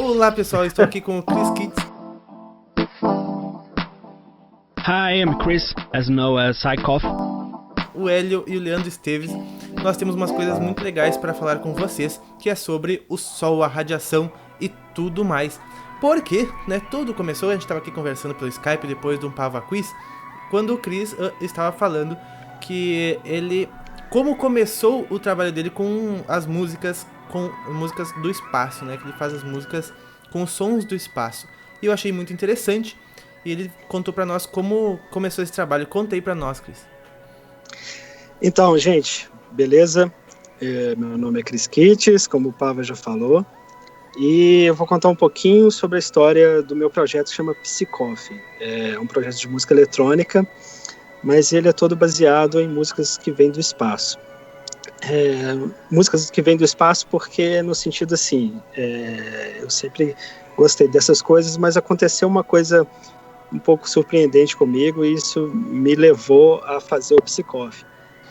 Olá pessoal, estou aqui com o Chris Kitts. Hi, I'm Chris, as known as Psychoff. O Hélio e o Leandro Esteves. Nós temos umas coisas muito legais para falar com vocês, que é sobre o sol, a radiação e tudo mais. Porque, né, tudo começou, a gente estava aqui conversando pelo Skype depois de um Pava Quiz, quando o Chris estava falando que ele, como começou o trabalho dele com as músicas, do espaço, né, que ele faz as músicas com os sons do espaço. E eu achei muito interessante, e ele contou para nós como começou esse trabalho. Conta aí para nós, Chris. Então, gente, beleza? Meu nome é Chris Kitts, como o Pava já falou, e eu vou contar um pouquinho sobre a história do meu projeto que chama Psychoff. É um projeto de música eletrônica, mas ele é todo baseado em músicas que vêm do espaço. Músicas que vêm do espaço porque, no sentido assim, eu sempre gostei dessas coisas, mas aconteceu uma coisa um pouco surpreendente comigo, e isso me levou a fazer o Psychoff.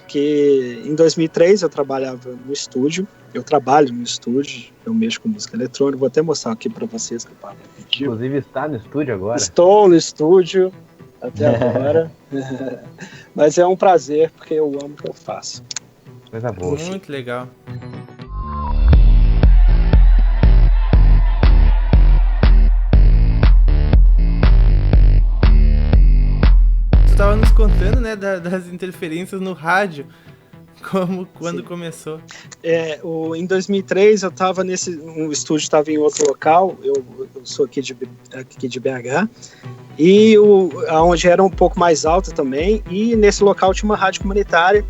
Que em 2003 eu trabalho no estúdio, eu mexo com música eletrônica, vou até mostrar aqui para vocês que o Pablo pediu. Inclusive está no estúdio agora? Estou no estúdio até agora, mas é um prazer porque eu amo o que eu faço. Coisa boa. Muito legal. Estava nos contando, né, das interferências no rádio, quando começou. Em 2003 eu estava o estúdio estava em outro local, eu sou aqui de BH, e onde era um pouco mais alto também, e nesse local tinha uma rádio comunitária,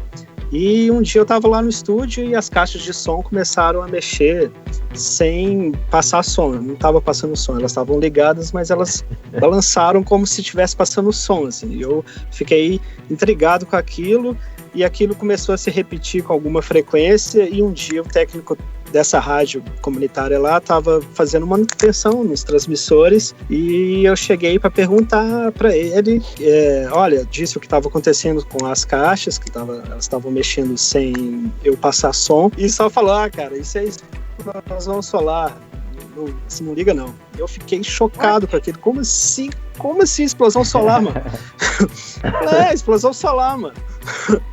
e um dia eu estava lá no estúdio e as caixas de som começaram a mexer sem passar som. Não estava passando som, elas estavam ligadas, mas elas balançaram como se estivesse passando som, assim. Eu fiquei intrigado com aquilo, e aquilo começou a se repetir com alguma frequência, e um dia o técnico dessa rádio comunitária lá estava fazendo manutenção nos transmissores, e eu cheguei para perguntar para ele, olha, disse o que estava acontecendo com as caixas, que elas estavam mexendo sem eu passar som, e só falou, cara, isso é explosão solar, não liga não. Eu fiquei chocado com aquilo. Como assim explosão solar, mano? Explosão solar, mano.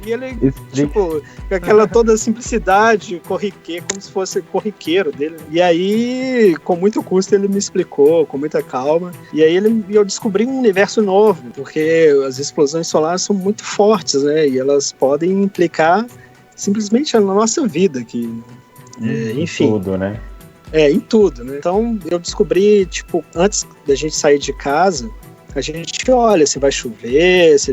E ele, tipo, com aquela toda simplicidade, corriqueiro, como se fosse corriqueiro dele. E aí, com muito custo, ele me explicou, com muita calma. E aí eu descobri um universo novo, porque as explosões solares são muito fortes, né? E elas podem implicar simplesmente na nossa vida aqui. Enfim. Tudo, né? Em tudo, né? Então eu descobri, tipo, antes da gente sair de casa, a gente olha se vai chover, se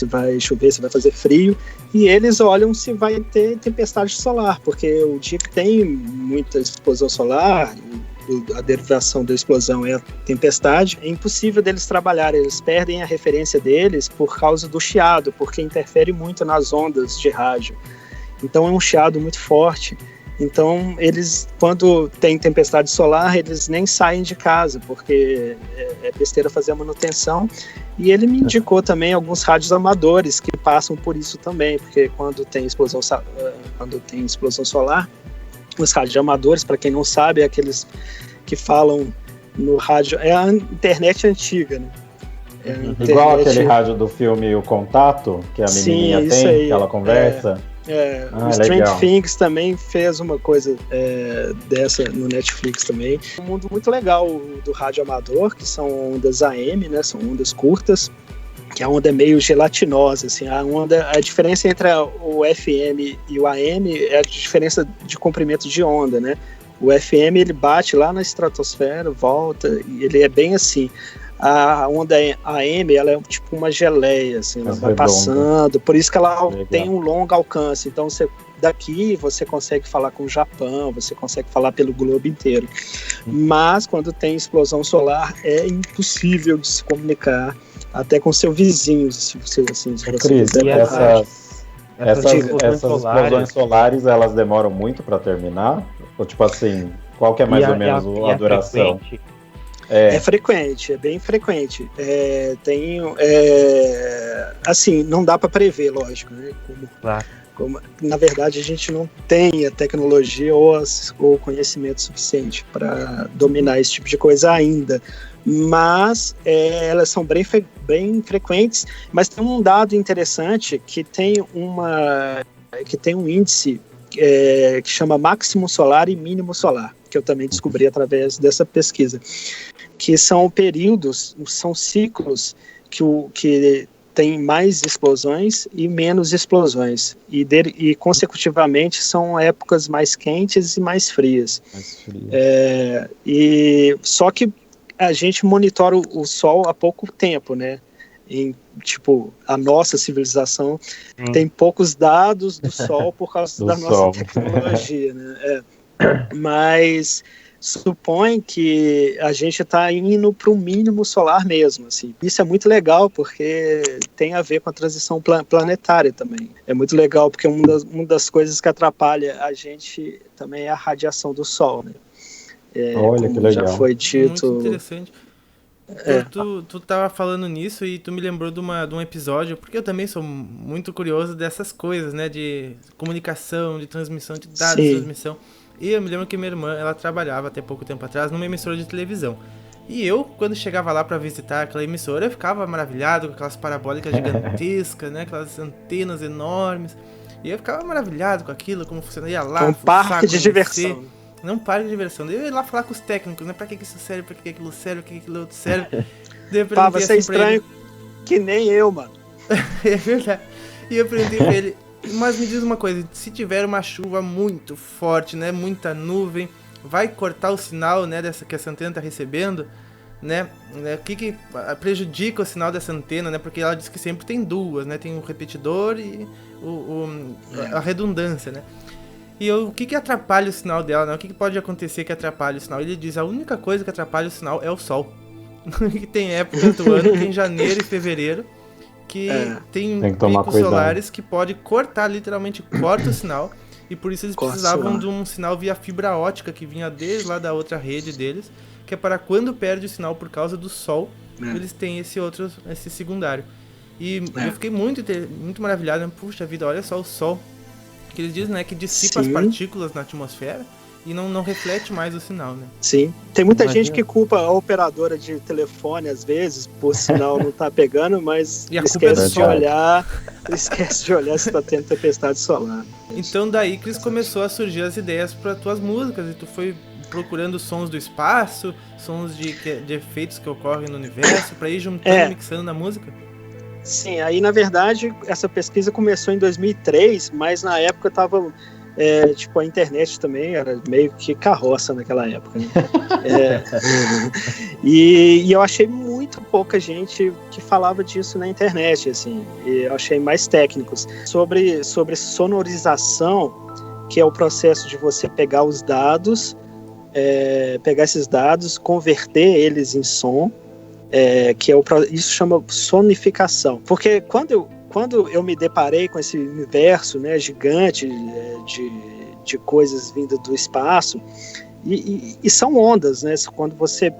vai chover, se vai fazer frio, e eles olham se vai ter tempestade solar, porque o dia que tem muita explosão solar, a derivação da explosão é a tempestade, é impossível deles trabalharem, eles perdem a referência deles por causa do chiado, porque interfere muito nas ondas de rádio. Então é um chiado muito forte. Então, eles, quando tem tempestade solar, eles nem saem de casa, porque é besteira fazer a manutenção. E ele me indicou também alguns rádios amadores que passam por isso também, porque quando tem explosão solar, os rádios amadores, para quem não sabe, é aqueles que falam no rádio, é a internet antiga, né? Igual aquele rádio do filme O Contato, que a menininha tem, que ela conversa. O Stranger Things também fez uma coisa dessa no Netflix também. Um mundo muito legal do rádio amador, que são ondas AM, né? São ondas curtas, que a onda é meio gelatinosa, assim. A diferença entre o FM e o AM é a diferença de comprimento de onda, né? O FM ele bate lá na estratosfera, volta, e ele é bem assim. A onda AM, ela é tipo uma geleia, assim, ela vai passando, por isso que ela tem um longo alcance. Então, daqui você consegue falar com o Japão, você consegue falar pelo globo inteiro. Mas, quando tem explosão solar, é impossível de se comunicar, até com seu vizinho, se você Cris, essas explosões solares, elas demoram muito para terminar? Ou, tipo assim, qual que é mais ou menos a duração? É frequente, é bem frequente. Assim, não dá para prever, lógico, né? Na verdade, a gente não tem a tecnologia ou o conhecimento suficiente para dominar esse tipo de coisa ainda. Mas elas são bem frequentes. Mas tem um dado interessante que tem um índice que chama máximo solar e mínimo solar, que eu também descobri através dessa pesquisa, que são períodos, são ciclos que tem mais explosões e menos explosões, e consecutivamente são épocas mais quentes e mais frias. Só que a gente monitora o Sol há pouco tempo, né? Tipo, a nossa civilização tem poucos dados do Sol por causa da nossa tecnologia, né? Mas supõe que a gente está indo para o mínimo solar mesmo, assim. Isso é muito legal porque tem a ver com a transição planetária também. É muito legal porque uma das coisas que atrapalha a gente também é a radiação do Sol, né? Olha, que legal. Já foi dito. Muito interessante. Tu tava falando nisso e tu me lembrou de um episódio, porque eu também sou muito curioso dessas coisas, né, de comunicação, de transmissão de dados, de transmissão. E eu me lembro que minha irmã, ela trabalhava até pouco tempo atrás numa emissora de televisão. E eu, quando chegava lá pra visitar aquela emissora, eu ficava maravilhado com aquelas parabólicas gigantescas, né, aquelas antenas enormes. E eu ficava maravilhado com aquilo, como funcionava. Ia lá, um parque de diversão. Não parque de diversão. Eu ia lá falar com os técnicos, né? Pra que isso serve, pra que aquilo serve, pra que aquilo outro serve. Você é estranho que nem eu, mano. É verdade. E eu perguntei pra ele, mas me diz uma coisa, se tiver uma chuva muito forte, né? Muita nuvem, vai cortar o sinal, né? Que essa antena tá recebendo, né? O que prejudica o sinal dessa antena, né? Porque ela diz que sempre tem duas, né? Tem o repetidor e a redundância, né? E o que atrapalha o sinal dela, né? O que pode acontecer que atrapalhe o sinal? Ele diz, a única coisa que atrapalha o sinal é o Sol. Que tem épocas do ano, que em janeiro e fevereiro, que tem picos solares que pode cortar, literalmente corta o sinal. E por isso eles precisavam de um sinal via fibra ótica que vinha desde lá da outra rede deles, que é para quando perde o sinal por causa do Sol, eles têm esse secundário. E eu fiquei muito maravilhado, puxa vida, olha só o Sol. Que eles dizem, né, que dissipa as partículas na atmosfera e não reflete mais o sinal, né? Sim. Tem muita gente que culpa a operadora de telefone, às vezes, por sinal não tá pegando, mas esquece de olhar se tá tendo tempestade solar. Então daí que começou a surgir as ideias para tuas músicas, e tu foi procurando sons do espaço, sons de efeitos que ocorrem no universo, para ir juntando, mixando na música? Sim, aí na verdade essa pesquisa começou em 2003, mas na época tava, tipo, a internet também era meio que carroça naquela época, né? E eu achei muito pouca gente que falava disso na internet, assim, e eu achei mais técnicos. Sobre sonorização, que é o processo de você pegar os dados, pegar esses dados, converter eles em som, isso chama sonificação. Porque quando eu me deparei com esse universo, né, gigante de coisas vindas do espaço, e são ondas, né? Quando você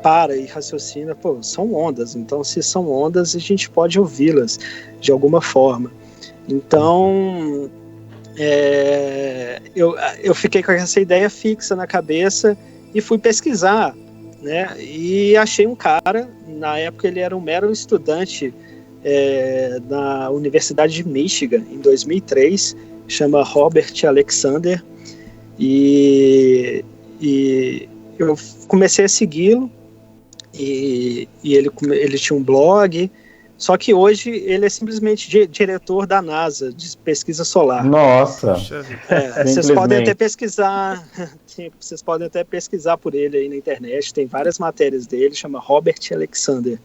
para e raciocina, são ondas. Então, se são ondas, a gente pode ouvi-las de alguma forma. Então, eu fiquei com essa ideia fixa na cabeça e fui pesquisar, né? E achei um cara, na época ele era um mero estudante na Universidade de Michigan, em 2003, chama Robert Alexander, e eu comecei a segui-lo, e ele tinha um blog, só que hoje ele é simplesmente diretor da NASA, de pesquisa solar. Nossa! Vocês podem até pesquisar, vocês podem até pesquisar por ele aí na internet, tem várias matérias dele, chama Robert Alexander.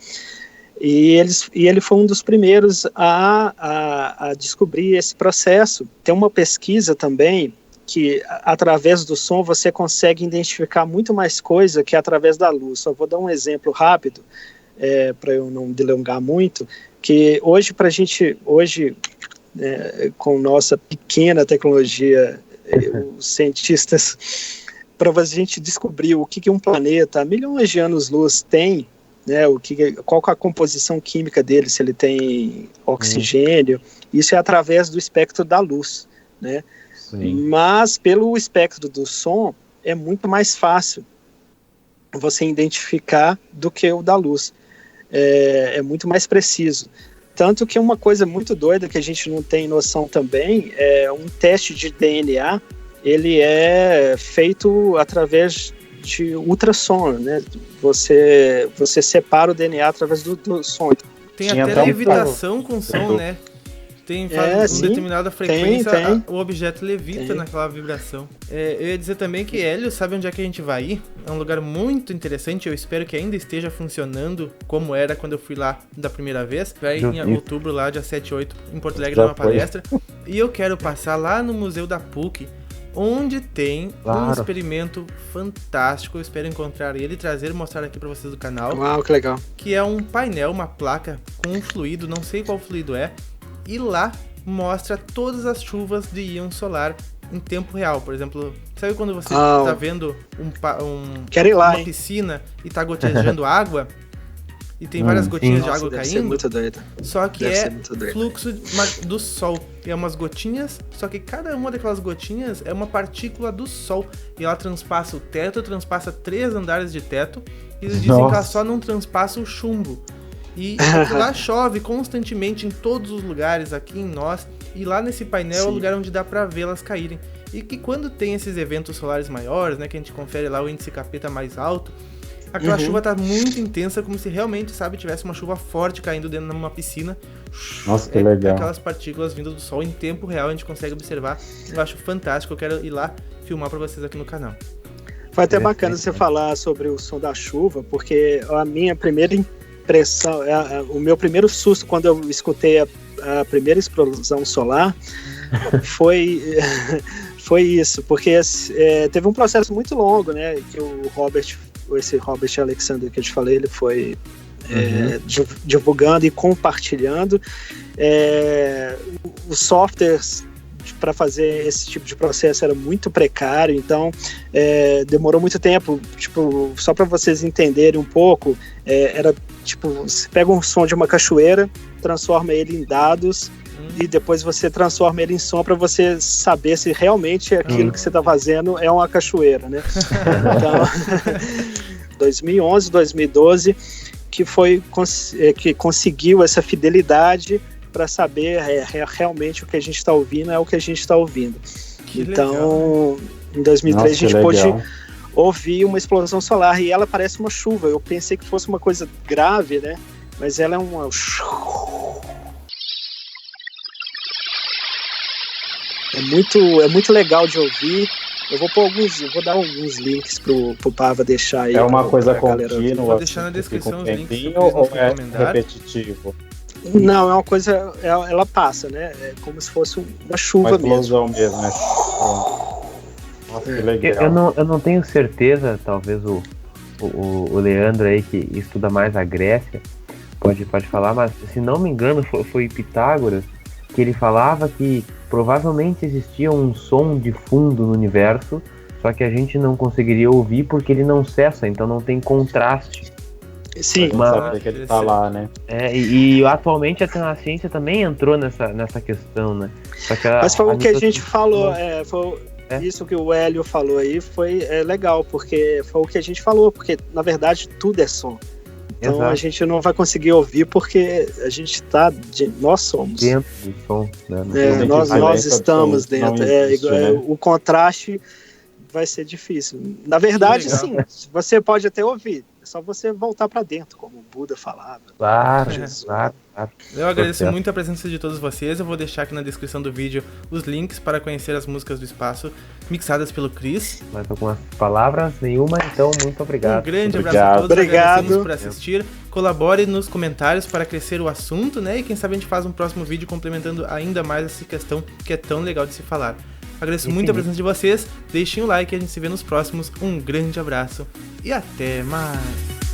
E ele foi um dos primeiros a descobrir esse processo. Tem uma pesquisa também que, através do som, você consegue identificar muito mais coisa que através da luz. Só vou dar um exemplo rápido, para eu não delongar muito, que hoje, com nossa pequena tecnologia, os cientistas, para a gente descobrir o que um planeta a milhões de anos-luz tem, né, qual que é a composição química dele, se ele tem oxigênio, isso é através do espectro da luz, né? Sim. Mas pelo espectro do som é muito mais fácil você identificar do que o da luz, é muito mais preciso. Tanto que uma coisa muito doida que a gente não tem noção também, é um teste de DNA, ele é feito através de ultrassom, né? Você separa o DNA através do som. Tem até levitação com som, né? Tem determinada frequência, o objeto levita naquela vibração. Eu ia dizer também que Hélio, sabe onde é que a gente vai ir? É um lugar muito interessante, eu espero que ainda esteja funcionando como era quando eu fui lá da primeira vez. Vai em outubro, lá, dia 7 e 8, em Porto Alegre, numa palestra. E eu quero passar lá no Museu da PUC, onde tem um experimento fantástico. Eu espero encontrar ele, trazer e mostrar aqui pra vocês do canal. Uau, que legal. Que é um painel, uma placa com um fluido, não sei qual fluido é, e lá mostra todas as chuvas de íon solar em tempo real. Por exemplo, sabe quando você tá vendo uma piscina e tá gotejando água? E tem várias gotinhas de água caindo. Ser muito doido. Só que fluxo do sol. É umas gotinhas, só que cada uma daquelas gotinhas é uma partícula do sol. E ela transpassa o teto, transpassa 3 andares de teto. E eles dizem que ela só não transpassa o chumbo. E lá chove constantemente em todos os lugares aqui em nós. E lá nesse painel é o lugar onde dá pra vê-las caírem. E que quando tem esses eventos solares maiores, né, que a gente confere lá o índice capeta mais alto, aquela chuva tá muito intensa, como se realmente, sabe, tivesse uma chuva forte caindo dentro de uma piscina. Nossa, que legal. Aquelas partículas vindo do sol em tempo real, a gente consegue observar. Eu acho fantástico, eu quero ir lá filmar pra vocês aqui no canal. Foi até bacana você falar sobre o som da chuva, porque a minha primeira impressão, o meu primeiro susto quando eu escutei a primeira explosão solar foi isso, porque teve um processo muito longo, né, que esse Robert Alexander que eu te falei, ele foi divulgando e compartilhando os softwares para fazer esse tipo de processo era muito precário, então demorou muito tempo, tipo, só para vocês entenderem um pouco, era tipo, você pega um som de uma cachoeira, transforma ele em dados e depois você transforma ele em som para você saber se realmente aquilo que você está fazendo é uma cachoeira, né? Então, 2011, 2012, que conseguiu essa fidelidade para saber realmente o que a gente está ouvindo é o que a gente está ouvindo. Então, em 2003 a gente pôde ouvir uma explosão solar e ela parece uma chuva. Eu pensei que fosse uma coisa grave, né? Mas ela é uma... É muito legal de ouvir. Eu vou dar alguns links pro Pava deixar aí. É uma coisa contínua. Vou deixar na descrição os links. Ou é repetitivo? Não, é uma coisa, ela passa, né? É como se fosse uma chuva mesmo. Mesmo, né? Nossa, que legal. Eu não tenho certeza, talvez o Leandro aí que estuda mais a Grécia pode falar, mas se não me engano foi Pitágoras que ele falava que provavelmente existia um som de fundo no universo, só que a gente não conseguiria ouvir porque ele não cessa, então não tem contraste. Sim, mas que ele tá lá, né? E atualmente a ciência também entrou nessa questão, né? Mas foi o que a gente falou, isso que o Hélio falou aí foi legal, porque foi o que a gente falou, porque na verdade tudo é som. Então a gente não vai conseguir ouvir porque a gente nós somos dentro do som, né? Nós estamos dentro. Existe, né? O contraste vai ser difícil. Na verdade, sim, você pode até ouvir. É só você voltar para dentro, como o Buda falava. Claro. Eu agradeço muito a presença de todos vocês. Eu vou deixar aqui na descrição do vídeo os links para conhecer as músicas do espaço mixadas pelo Chris. Mas algumas palavras nenhuma, então muito obrigado. Um grande abraço a todos. Agradecemos por assistir. Colabore nos comentários para crescer o assunto, né? E quem sabe a gente faz um próximo vídeo complementando ainda mais essa questão que é tão legal de se falar. Agradeço muito a presença de vocês, deixem o like e a gente se vê nos próximos. Um grande abraço e até mais!